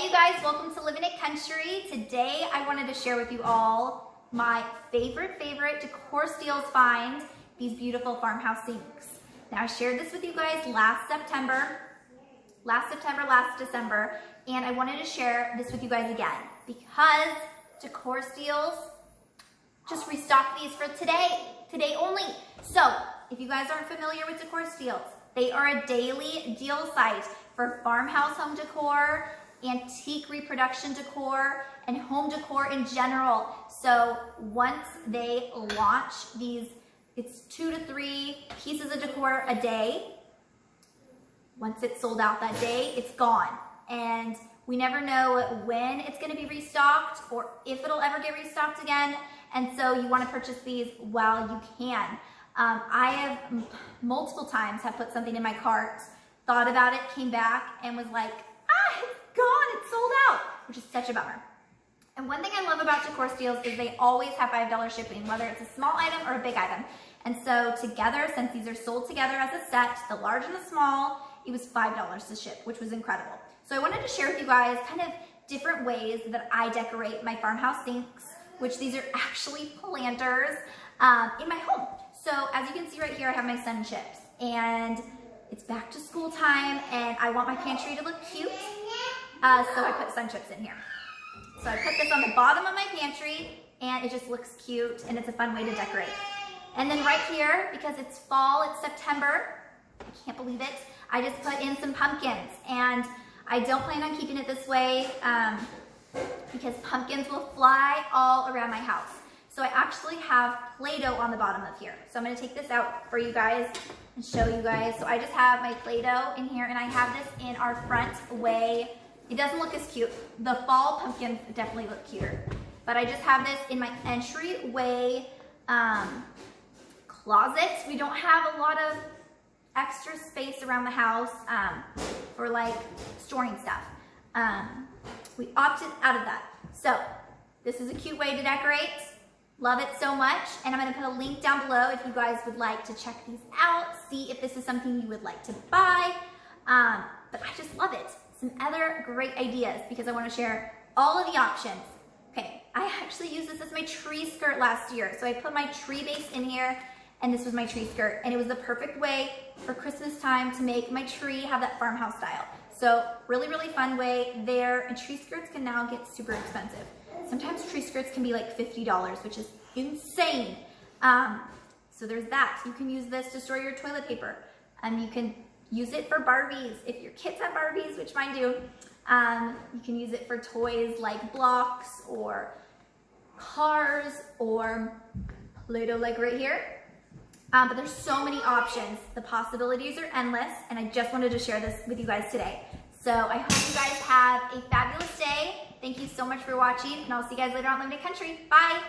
Hey you guys, welcome to Living It Country. Today I wanted to share with you all my favorite Decor Steals find, these beautiful farmhouse sinks. Now I shared this with you guys last December, and I wanted to share this with you guys again because Decor Steals just restocked these for today only. So if you guys aren't familiar with Decor Steals, they are a daily deal site for farmhouse home decor, antique reproduction decor, and home decor in general. So once they launch these, it's 2 to 3 pieces of decor a day. Once it's sold out that day, it's gone. And we never know when it's gonna be restocked or if it'll ever get restocked again. And so you wanna purchase these while you can. I have multiple times have put something in my cart, thought about it, came back, and was like, it's gone, it's sold out, which is such a bummer. And one thing I love about Decor Steals is they always have $5 shipping, whether it's a small item or a big item. And so together, since these are sold together as a set, the large and the small, it was $5 to ship, which was incredible. So I wanted to share with you guys kind of different ways that I decorate my farmhouse sinks, which these are actually planters in my home. So as you can see right here, I have my sun chips, and it's back to school time, and I want my pantry to look cute, so I put sun chips in here. So I put this on the bottom of my pantry, and it just looks cute, and it's a fun way to decorate. And then right here, because it's fall, it's September, I can't believe it, I just put in some pumpkins, and I don't plan on keeping it this way because pumpkins will fly all around my house. So I actually have Play-Doh on the bottom of here. So I'm gonna take this out for you guys and show you guys. So I just have my Play-Doh in here, and I have this in our front way. It doesn't look as cute. The fall pumpkins definitely look cuter. But I just have this in my entryway closet. We don't have a lot of extra space around the house for like storing stuff. We opted out of that. So this is a cute way to decorate. Love it so much, and I'm going to put a link down below if you guys would like to check these out, see if this is something you would like to buy, but I just love it. Some other great ideas because I want to share all of the options. Okay, I actually used this as my tree skirt last year, so I put my tree base in here, and this was my tree skirt, and it was the perfect way for Christmas time to make my tree have that farmhouse style. So really fun way there, and tree skirts can now get super expensive. Sometimes tree skirts can be like $50, which is insane. So there's that. You can use this to store your toilet paper. You can use it for Barbies. If your kids have Barbies, which mine do, you can use it for toys like blocks or cars or Play-Doh like right here. But there's so many options. The possibilities are endless, and I just wanted to share this with you guys today. So I hope you guys have a fabulous day. Thank you so much for watching, and I'll see you guys later on Living It Country. Bye!